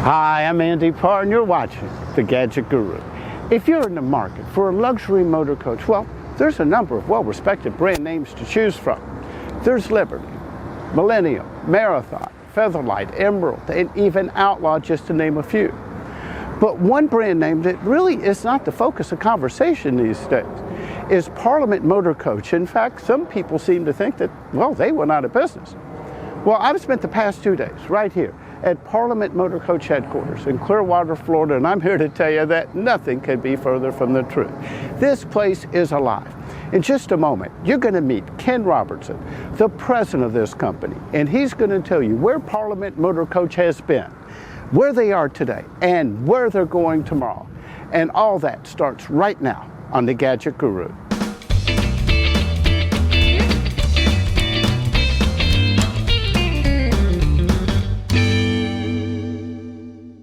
Hi, I'm Andy Pargh, and you're watching The Gadget Guru. If you're in the market for a luxury motor coach, well, there's a number of well-respected brand names to choose from. There's Liberty, Millennium, Marathon, Featherlight, Emerald, and even Outlaw, just to name a few. But one brand name that really is not the focus of conversation these days is Parliament Motor Coach. In fact, some people seem to think that, well, they went out of business. Well, I've spent the past 2 days right here at Parliament Motor Coach headquarters in Clearwater, Florida, and I'm here to tell you that nothing could be further from the truth. This place is alive. In just a moment, you're going to meet Ken Robertson, the president of this company, and he's going to tell you where Parliament Motor Coach has been, where they are today, and where they're going tomorrow. And all that starts right now on The Gadget Guru.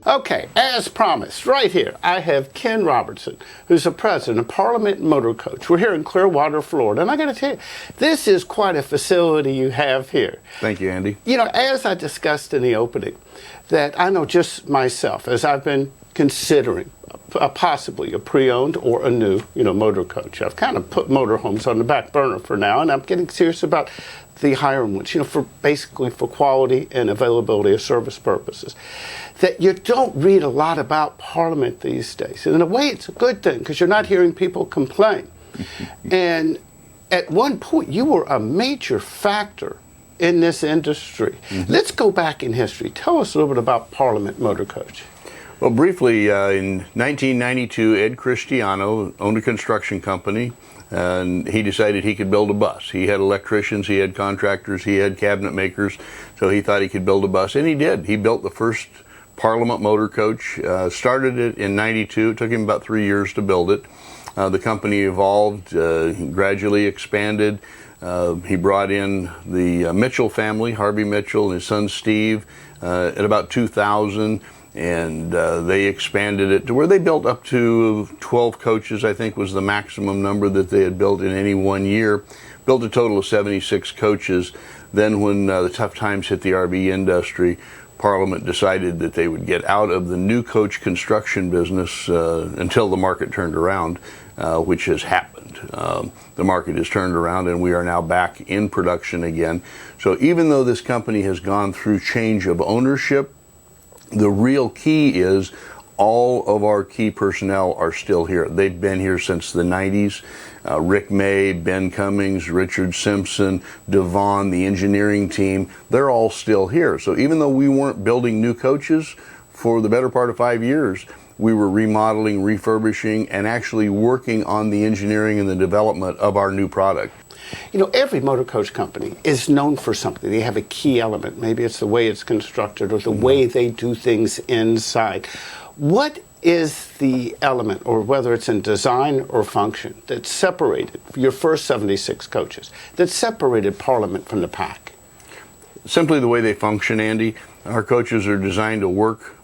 Okay, as promised, right here, I have Ken Robertson, who's the president of Parliament Motor Coach. We're here in Clearwater, Florida, and I got to tell you, this is quite a facility you have here. Thank you, Andy. You know, as I discussed in the opening, that I know just myself, as I've been considering possibly a pre-owned or a new, motor coach. I've kind of put motorhomes on the back burner for now, and I'm getting serious about the higher ones, for basically for quality and availability of service purposes. That you don't read a lot about Parliament these days. And in a way, it's a good thing because you're not hearing people complain. And at one point, you were a major factor in this industry. Let's go back in history. Tell us a little bit about Parliament Motor Coach. Well, briefly, in 1992, Ed Cristiano owned a construction company, and he decided he could build a bus. He had electricians, he had contractors, he had cabinet makers, so he thought he could build a bus, and he did. He built the first Parliament Motor Coach, started it in 92. It took him about 3 years to build it. The company evolved, gradually expanded. He brought in the Mitchell family, Harvey Mitchell and his son Steve, at about 2000. And they expanded it to where they built up to 12 coaches, I think was the maximum number that they had built in any 1 year. Built a total of 76 coaches. Then when the tough times hit the RV industry, Parliament decided that they would get out of the new coach construction business until the market turned around, which has happened. The market has turned around and we are now back in production again. So even though this company has gone through change of ownership, the real key is all of our key personnel are still here. They've been here since the 90s. Rick May, Ben Cummings, Richard Simpson, Devon, the engineering team, they're all still here. So even though we weren't building new coaches for the better part of 5 years, we were remodeling, refurbishing, and actually working on the engineering and the development of our new product. Every motor coach company is known for something. They have a key element. Maybe it's the way it's constructed or the way they do things inside. What is the element, or whether it's in design or function, that separated your first 76 coaches, that separated Parliament from the pack? Simply the way they function, Andy. Our coaches are designed to work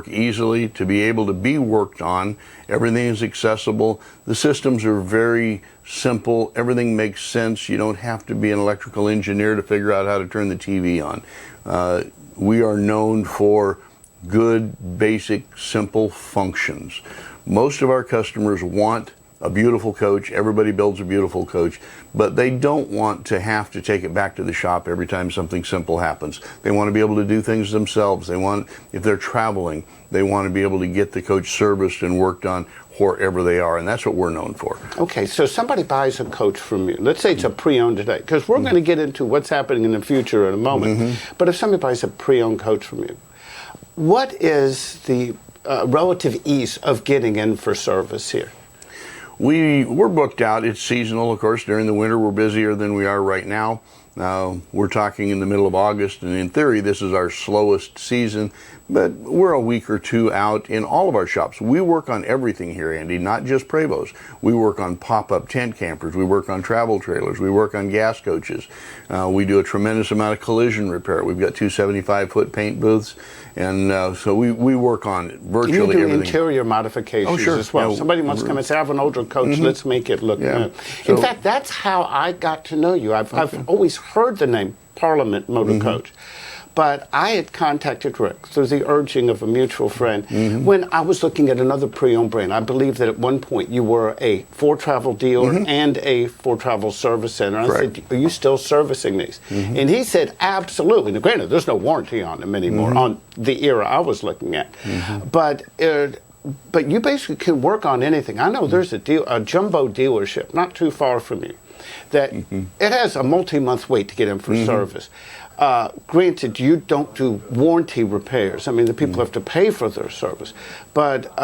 easily, to be able to be worked on. Everything is accessible. The systems are very simple. Everything makes sense. You don't have to be an electrical engineer to figure out how to turn the TV on. We are known for good, basic, simple functions. Most of our customers want a beautiful coach. Everybody builds a beautiful coach, but they don't want to have to take it back to the shop every time something simple happens. They want to be able to do things themselves. They want, if they're traveling, they want to be able to get the coach serviced and worked on wherever they are, and that's what we're known for. Okay, so somebody buys a coach from you. Let's say it's a pre-owned today, because we're going to get into what's happening in the future in a moment. But if somebody buys a pre-owned coach from you, what is the relative ease of getting in for service here? We're booked out. It's seasonal, of course. During the winter, we're busier than we are right now. We're talking in the middle of August, and in theory, this is our slowest season, but we're a week or two out in all of our shops. We work on everything here, Andy, not just Prevost. We work on pop-up tent campers. We work on travel trailers. We work on gas coaches. We do a tremendous amount of collision repair. We've got 2 75-foot paint booths, and so we work on virtually everything. You do interior modifications as well. Yeah, somebody wants to come and say, I have an older coach, let's make it look good. In fact, that's how I got to know you. I've always heard the name Parliament Motor Coach. But I had contacted Rick through the urging of a mutual friend when I was looking at another pre-owned brand. I believe that at one point you were a for-travel dealer and a for-travel service center. I said, are you still servicing these? And he said, absolutely. Now, granted, there's no warranty on them anymore on the era I was looking at. But you basically can work on anything. I know there's a jumbo dealership not too far from you that it has a multi-month wait to get in for service. Granted, you don't do warranty repairs. I mean, the people have to pay for their service. But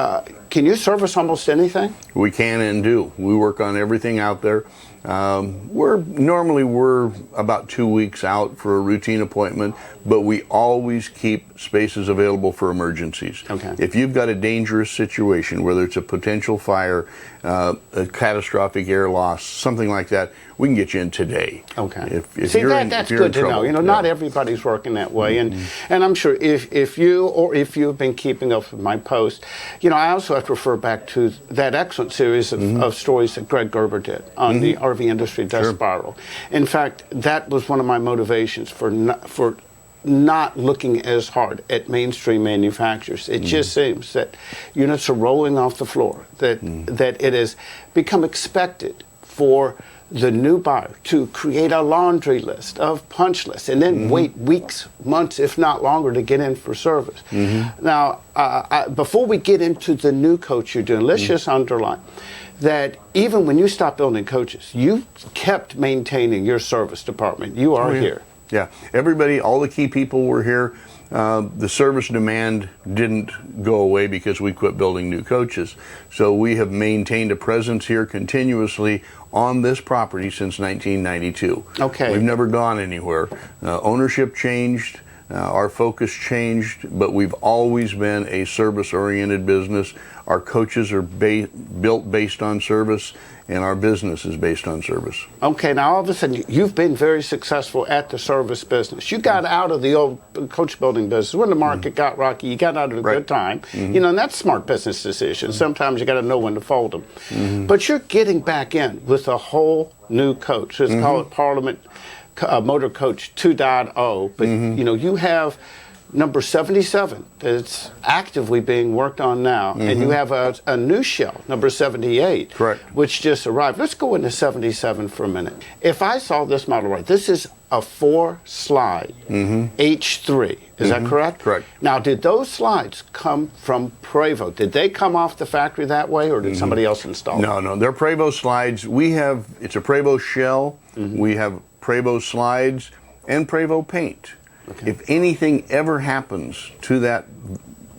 can you service almost anything? We can and do. We work on everything out there. We're about 2 weeks out for a routine appointment, but we always keep spaces available for emergencies. Okay. If you've got a dangerous situation, whether it's a potential fire, a catastrophic air loss, something like that, we can get you in today. Okay. If See, you're that's in good to trouble. know. You know, not everybody's working that way, and I'm sure if you've been keeping up with my post, you know, I also have to refer back to that excellent series of stories that Greg Gerber did on the RV industry death spiral. In fact, that was one of my motivations for not looking as hard at mainstream manufacturers. It just seems that units are rolling off the floor, that it has become expected for the new buyer to create a laundry list of punch lists and then wait weeks, months, if not longer, to get in for service. Now, before we get into the new coach you're doing, let's just underline that even when you stopped building coaches, you kept maintaining your service department. You are here. Yeah, everybody, all the key people were here. The service demand didn't go away because we quit building new coaches. So we have maintained a presence here continuously on this property since 1992. Okay. We've never gone anywhere. Ownership changed, our focus changed, but we've always been a service-oriented business. Our coaches are built based on service, and our business is based on service. Okay, now all of a sudden you've been very successful at the service business. You got out of the old coach building business when the market got rocky. You got out at a good time. You know, and that's smart business decisions. Sometimes you got to know when to fold them. But you're getting back in with a whole new coach. Let's call it Parliament Motor Coach 2.0. But you know, you have number 77 that's actively being worked on now, and you have a new shell, number 78, which just arrived. Let's go into 77 for a minute. If I saw this model right, this is a 4-slide H3. Is that correct? Correct. Now, did those slides come from Prevost? Did they come off the factory that way, or did somebody else install them? No, they're Prevost slides. It's a Prevost shell. We have Prevost slides and Prevost paint. Okay. If anything ever happens to that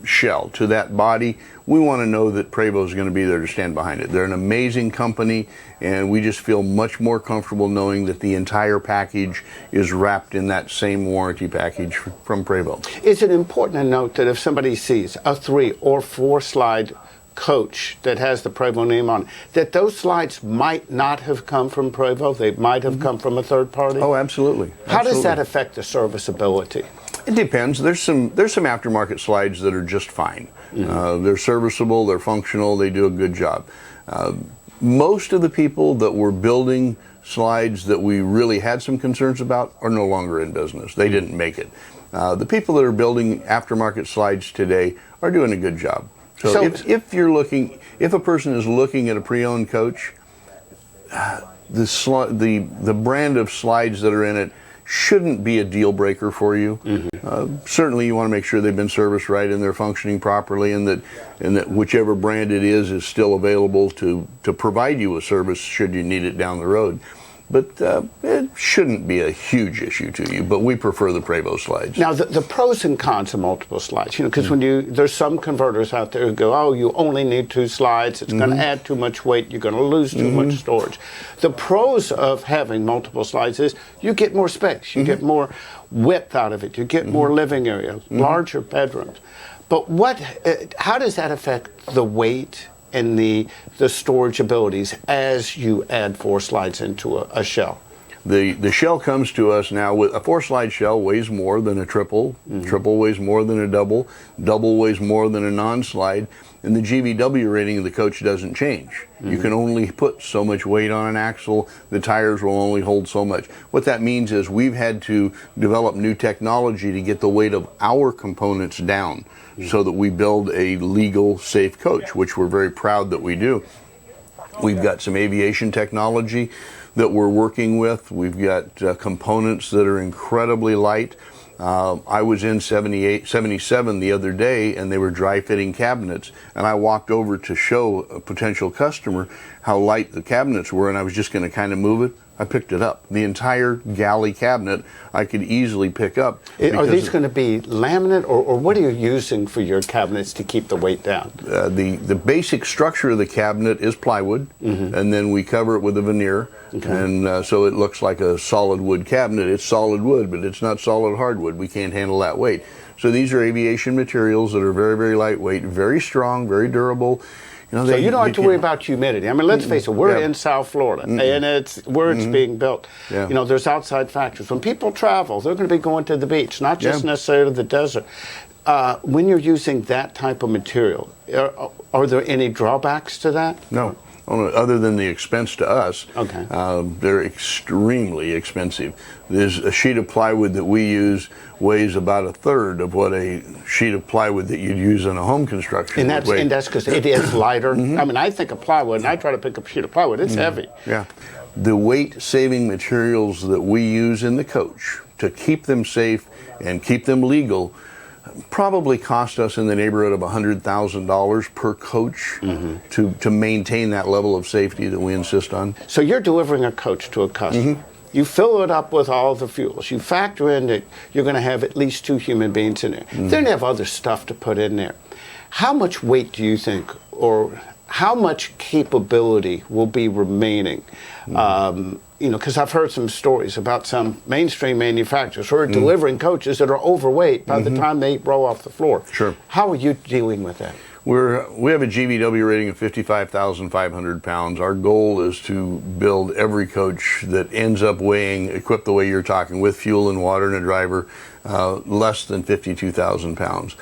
shell, to that body, we want to know that Prevost is going to be there to stand behind it. They're an amazing company, and we just feel much more comfortable knowing that the entire package is wrapped in that same warranty package from Prevost. Is it important to note that if somebody sees a 3 or 4-slide coach that has the Prevost name on it, that those slides might not have come from Prevost, they might have come from a third party? Oh, absolutely. How does that affect the serviceability? It depends. There's some aftermarket slides that are just fine. They're serviceable, they're functional, they do a good job. Most of the people that were building slides that we really had some concerns about are no longer in business. They didn't make it. The people that are building aftermarket slides today are doing a good job. So if a person is looking at a pre-owned coach, the brand of slides that are in it shouldn't be a deal breaker for you. Certainly, you want to make sure they've been serviced right and they're functioning properly, and that whichever brand it is still available to provide you a service should you need it down the road. But it shouldn't be a huge issue to you, but we prefer the Prevost slides. Now, the pros and cons of multiple slides, you know, because there's some converters out there who go, oh, you only need 2 slides, it's going to add too much weight, you're going to lose too much storage. The pros of having multiple slides is you get more space, you get more width out of it, you get more living area, larger bedrooms. But how does that affect the weight and the storage abilities as you add 4 slides into a shell? The shell comes to us now with a 4-slide shell, weighs more than a triple, triple weighs more than a double weighs more than a non-slide, and the GVW rating of the coach doesn't change. You can only put so much weight on an axle, the tires will only hold so much. What that means is we've had to develop new technology to get the weight of our components down so that we build a legal, safe coach, which we're very proud that we do. We've got some aviation technology that we're working with. We've got components that are incredibly light. I was in 77 the other day, and they were dry fitting cabinets, and I walked over to show a potential customer how light the cabinets were, and I was just going to kind of move it. I picked it up. The entire galley cabinet I could easily pick up. Are these going to be laminate, or what are you using for your cabinets to keep the weight down? The basic structure of the cabinet is plywood, and then we cover it with a veneer, and so it looks like a solid wood cabinet. It's solid wood, but it's not solid hardwood. We can't handle that weight. So these are aviation materials that are very, very lightweight, very strong, very durable. So you don't have to worry about humidity. I mean, let's face it, we're in South Florida, and it's being built. Yeah. There's outside factors. When people travel, they're going to be going to the beach, not just necessarily the desert. When you're using that type of material, are there any drawbacks to that? No. Other than the expense to us. Okay. They're extremely expensive. There's a sheet of plywood that we use weighs about 1/3 of what a sheet of plywood that you'd use in a home construction would weigh. And that's because it is lighter. I mean, I think of plywood, and I try to pick up a sheet of plywood. It's heavy. Yeah. The weight-saving materials that we use in the coach to keep them safe and keep them legal probably cost us in the neighborhood of $100,000 per coach to maintain that level of safety that we insist on. So you're delivering a coach to a customer. You fill it up with all the fuels. You factor in that you're going to have at least 2 human beings in there. Then you have other stuff to put in there. How much weight do you think, or how much capability will be remaining? Because I've heard some stories about some mainstream manufacturers who are delivering coaches that are overweight by the time they roll off the floor. Sure. How are you dealing with that? We have a GVW rating of 55,500 pounds. Our goal is to build every coach that ends up weighing, equipped the way you're talking, with fuel and water and a driver, less than 52,000 pounds.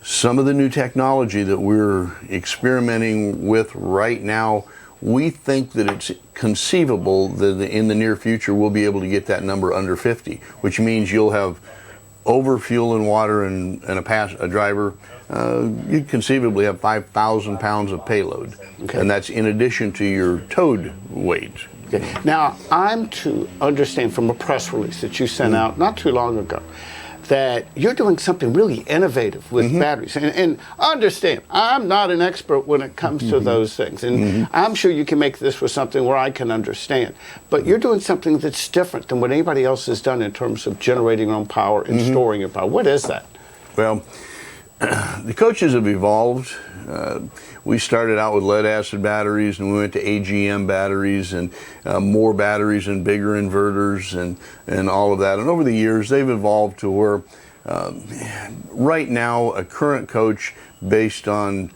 Some of the new technology that we're experimenting with right now, we think that it's conceivable that in the near future we'll be able to get that number under 50, which means you'll have over fuel and water and a driver. You'd conceivably have 5,000 pounds of payload, and that's in addition to your towed weight. Okay. Now, I'm to understand from a press release that you sent out not too long ago that you're doing something really innovative with batteries. And understand, I'm not an expert when it comes to those things. And I'm sure you can make this with something where I can understand. But you're doing something that's different than what anybody else has done in terms of generating your own power and storing your power. What is that? Well, the coaches have evolved. We started out with lead acid batteries, and we went to AGM batteries, and more batteries and bigger inverters and all of that. And over the years, they've evolved to where right now a current coach, based on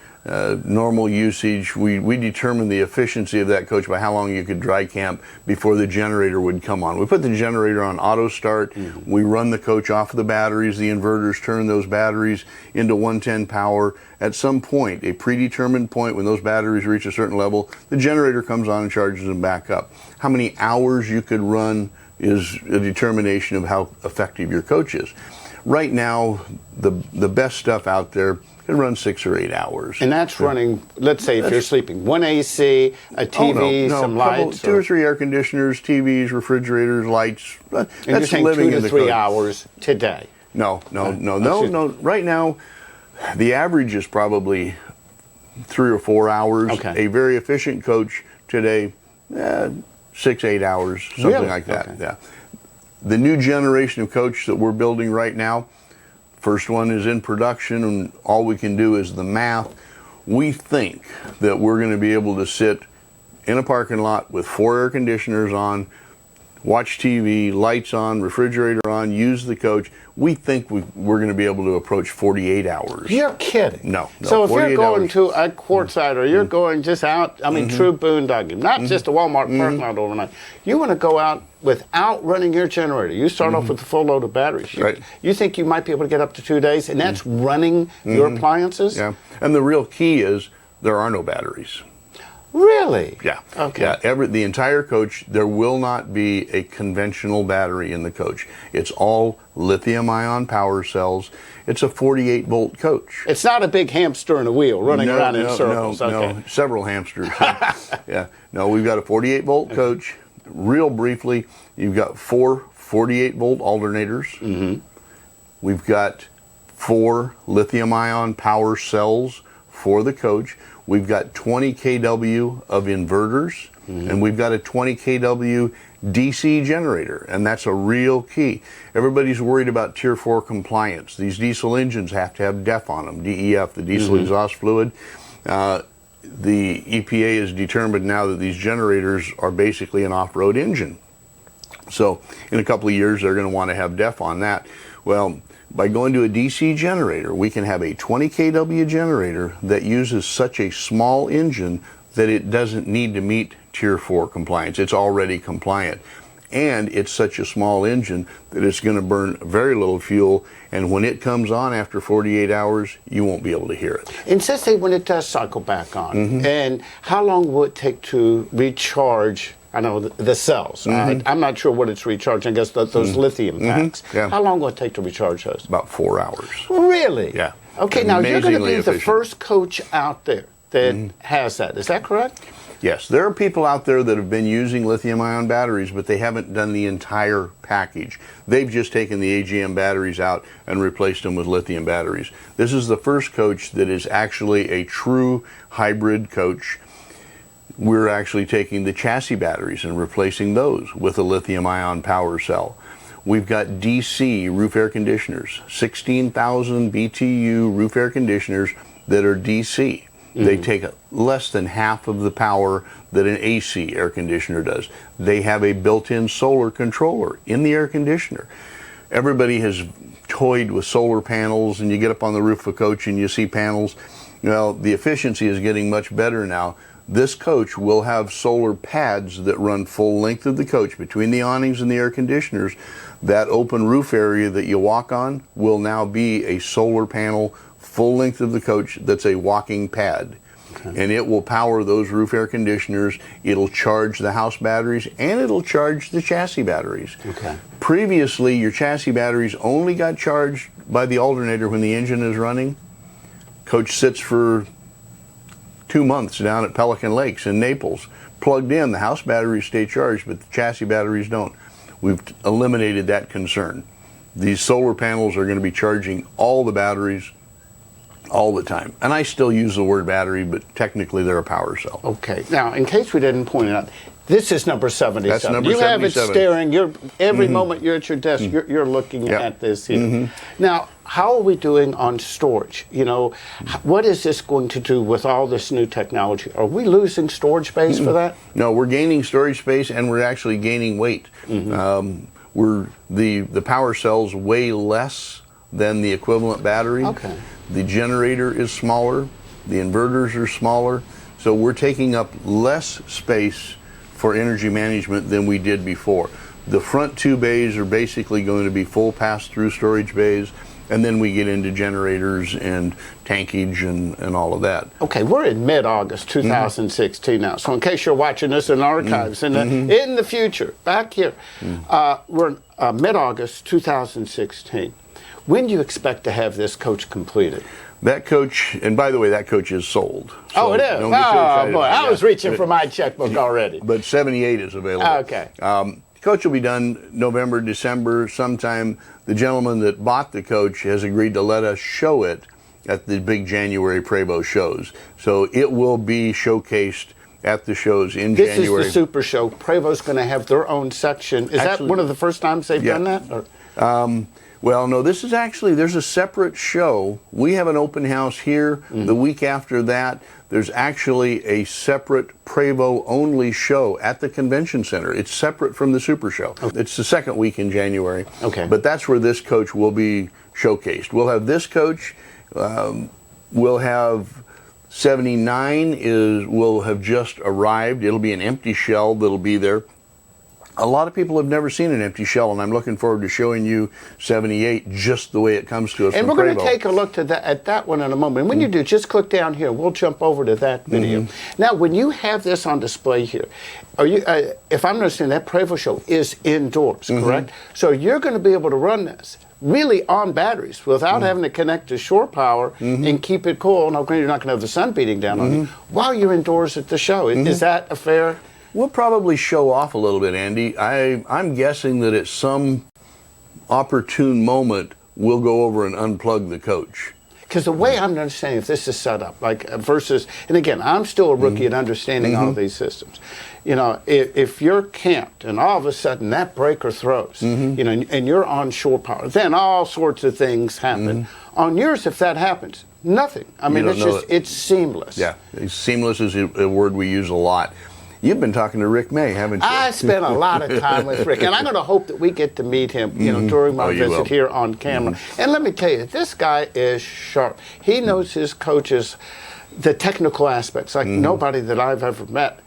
normal usage, we determine the efficiency of that coach by how long you could dry camp before the generator would come on. We put the generator on auto start. We run the coach off of the batteries. The inverters turn those batteries into 110 power. At some point, a predetermined point, when those batteries reach a certain level, the generator comes on and charges them back up. How many hours you could run is a determination of how effective your coach is. Right now, the best stuff out there can run 6 or 8 hours. And that's running, let's say if you're sleeping, one AC, a TV, some lights? 2 or 3 air conditioners, TVs, refrigerators, lights. And you're saying living 2 in to the 3 coach. hours today? No. Right now, the average is probably 3 or 4 hours. Okay. A very efficient coach today, 6, 8 hours, something like that. Okay. Yeah. The new generation of coach that we're building right now, first one is in production, and all we can do is the math. We think that we're going to be able to sit in a parking lot with 4 air conditioners on watch TV, lights on, refrigerator on, use the coach. We think we're going to be able to approach 48 hours. You're kidding. No. So if you're going hours. to a quartzsite or you're going just out, I mean, true boondocking, not just a Walmart parking lot overnight. You want to go out without running your generator. You start off with a full load of batteries. Right. You think you might be able to get up to 2 days, and that's running your appliances? Yeah. And the real key is there are no batteries. Really? Yeah. Okay. Yeah. The entire coach, there will not be a conventional battery in the coach. It's all lithium-ion power cells. It's a 48-volt coach. It's not a big hamster in a wheel running around in circles. No, several hamsters. Yeah. No, we've got a 48-volt coach. Real briefly, you've got 4 48-volt alternators. We've got 4 lithium-ion power cells for the coach. We've got 20 kW of inverters, and we've got a 20 kW DC generator, and that's a real key. Everybody's worried about Tier 4 compliance. These diesel engines have to have DEF on them, DEF, the diesel exhaust fluid. The EPA has determined now that these generators are basically an off-road engine. So in a couple of years, they're going to want to have DEF on that. Well, by going to a DC generator, we can have a 20 kW generator that uses such a small engine that it doesn't need to meet Tier 4 compliance. It's already compliant. And it's such a small engine that it's going to burn very little fuel, and when it comes on after 48 hours, you won't be able to hear it. And let's say when it does cycle back on, and how long will it take to recharge, I know, the cells? I'm not sure what it's recharging. I guess those lithium packs. Yeah. How long will it take to recharge those? About 4 hours. Really? Yeah. Okay, now you're going to be Amazingly the first coach out there that has that. Is that correct? Yes, there are people out there that have been using lithium-ion batteries, but they haven't done the entire package. They've just taken the AGM batteries out and replaced them with lithium batteries. This is the first coach that is actually a true hybrid coach. We're actually taking the chassis batteries and replacing those with a lithium-ion power cell. We've got DC roof air conditioners, 16,000 BTU roof air conditioners that are DC. They take less than half of the power that an AC air conditioner does. They have a built-in solar controller in the air conditioner. Everybody has toyed with solar panels, and you get up on the roof of a coach and you see panels. Well, the efficiency is getting much better now. This coach will have solar pads that run full length of the coach between the awnings and the air conditioners. That open roof area that you walk on will now be a solar panel full length of the coach that's a walking pad. Okay. And it will power those roof air conditioners. It'll charge the house batteries, and it'll charge the chassis batteries. Okay. Previously, your chassis batteries only got charged by the alternator when the engine is running. Coach sits for 2 months down at Pelican Lakes in Naples. Plugged in, the house batteries stay charged, but the chassis batteries don't. We've eliminated that concern. These solar panels are going to be charging all the batteries all the time. And I still use the word battery, but technically they're a power cell. Okay. Now, in case we didn't point it out, this is number 77. That's number you 77. have it staring. Every moment you're at your desk, you're looking at this here. Now, how are we doing on storage? You know, what is this going to do with all this new technology? Are we losing storage space for that? No, we're gaining storage space, and we're actually gaining weight. The power cells weigh less than the equivalent battery. Okay. The generator is smaller. The inverters are smaller. So we're taking up less space for energy management than we did before. The front 2 bays are basically going to be full pass-through storage bays, and then we get into generators and tankage and all of that. Okay, we're in mid-August 2016 now. So in case you're watching this in archives in the future, back here, we're mid-August 2016. When do you expect to have this coach completed? That coach, and by the way, that coach is sold. So it is? Don't get too excited boy, about I was that. reaching for my checkbook already. But 78 is available. Okay. Coach will be done November, December, sometime. The gentleman that bought the coach has agreed to let us show it at the big January Prevost shows. So it will be showcased at the shows in January. This is the Super Show. Prevost's going to have their own section. Is that one of the first times they've done that? Or? Well, no, this is actually, there's a separate show. We have an open house here. The week after that, there's actually a separate Prevost only show at the convention center. It's separate from the Super Show. Okay. It's the second week in January. Okay. But that's where this coach will be showcased. We'll have this coach. We'll have 79 will have just arrived. It'll be an empty shell that'll be there. A lot of people have never seen an empty shell, and I'm looking forward to showing you 78 just the way it comes to us. And from we're going to Prevost. take a look at that one in a moment. And when you do, just click down here. We'll jump over to that video. Now, when you have this on display here, are you? If I'm understanding, that Prevost show is indoors, correct? So you're going to be able to run this really on batteries without having to connect to shore power and keep it cool. Now, granted, you're not going to have the sun beating down on you while you're indoors at the show. Is that a fair? We'll probably show off a little bit, Andy. I'm guessing that at some opportune moment, we'll go over and unplug the coach. Because the way I'm understanding if this is set up, like versus, and again, I'm still a rookie at understanding all these systems. You know, if you're camped and all of a sudden that breaker throws, you know, and you're on shore power, then all sorts of things happen. On yours, if that happens, nothing. I mean, it's seamless. Yeah, seamless is a word we use a lot. You've been talking to Rick May, haven't you? I spent a lot of time with Rick, and I'm going to hope that we get to meet him, you know, during my visit here on camera. And let me tell you, this guy is sharp. He knows his coaches, the technical aspects, like nobody that I've ever met.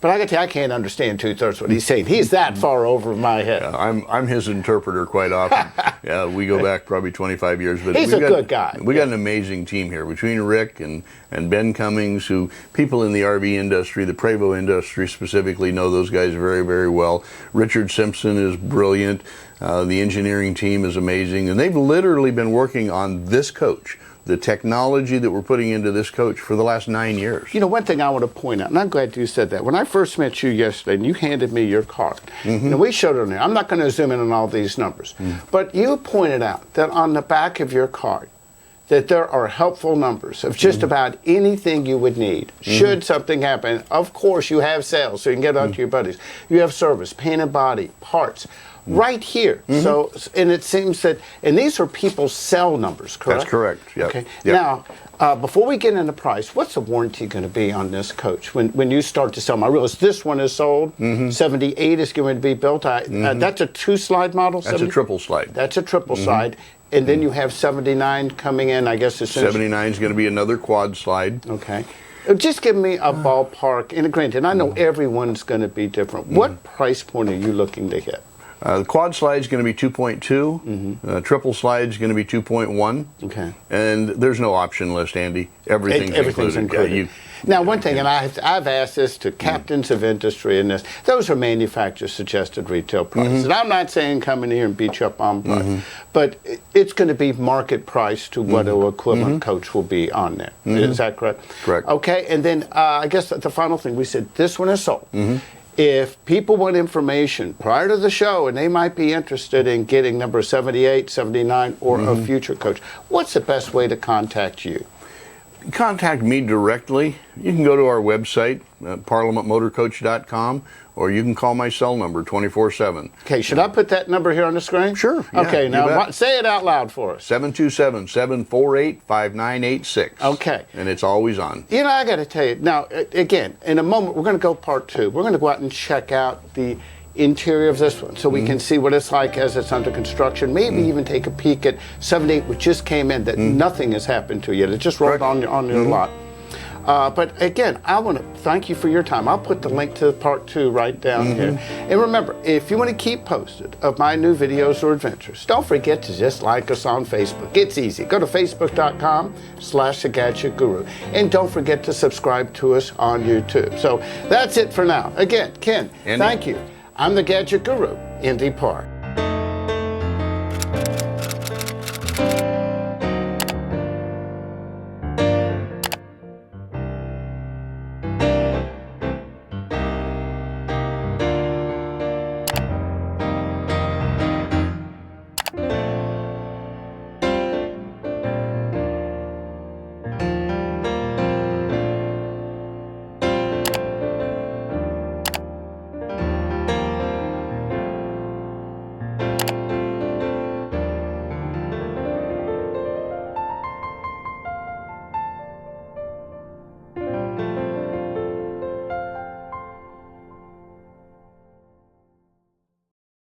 But I got to tell you, I can't understand 2/3 what he's saying. He's that far over my head. Yeah, I'm his interpreter quite often. Yeah, we go back probably 25 years. But he's a good guy. We got an amazing team here between Rick and Ben Cummings, who people in the RV industry, the Prevost industry specifically, know those guys very, very well. Richard Simpson is brilliant. The engineering team is amazing. And they've literally been working on this coach, the technology that we're putting into this coach, for the last 9 years. You know, one thing I want to point out, and I'm glad you said that. When I first met you yesterday and you handed me your card, you know, we showed it on there. I'm not going to zoom in on all these numbers, but you pointed out that on the back of your card, that there are helpful numbers of just about anything you would need. Should something happen, of course, you have sales, so you can get out to your buddies. You have service, paint and body, parts. Right here. So, and it seems that, and these are people's cell numbers, correct? That's correct. Yep. Okay. Yep. Now, before we get into price, what's the warranty going to be on this coach when you start to sell them? I realize this one is sold. 78 is going to be built. That's a 2-slide model. That's a triple slide. That's a triple slide. And then you have 79 coming in, I guess. 79 is going to be another quad slide. Okay. Just give me a ballpark. And granted, I know everyone's going to be different. What price point are you looking to hit? The quad slide is going to be 2.2. Triple slide is going to be 2.1. Okay. And there's no option list, Andy. Everything's included. Yeah, now, one thing, and I've asked this to captains of industry in this, those are manufacturer-suggested retail prices. And I'm not saying come in here and beat you up on price, but it's going to be market price to what an equivalent coach will be on there. Is that correct? Correct. Okay, and then I guess the final thing, we said this one is sold. If people want information prior to the show and they might be interested in getting number 78, 79, or a future coach, what's the best way to contact you? Contact me directly. You can go to our website, parliamentmotorcoach.com, or you can call my cell number 24/7. Okay, should I put that number here on the screen? Sure. Yeah, okay, now say it out loud for us. 727-748-5986. Okay. And it's always on. You know, I got to tell you, now, again, in a moment, we're going to go part 2. We're going to go out and check out the interior of this one so we can see what it's like as it's under construction. Maybe even take a peek at 78, which just came in, that nothing has happened to yet. It just rolled on your lot. But again, I want to thank you for your time. I'll put the link to part 2 right down here. And remember, if you want to keep posted of my new videos or adventures, don't forget to just like us on Facebook. It's easy. Go to facebook.com/The Gadget Guru. And don't forget to subscribe to us on YouTube. So that's it for now. Again, Ken, Andy. thank you. I'm the Gadget Guru, Indy Pargh.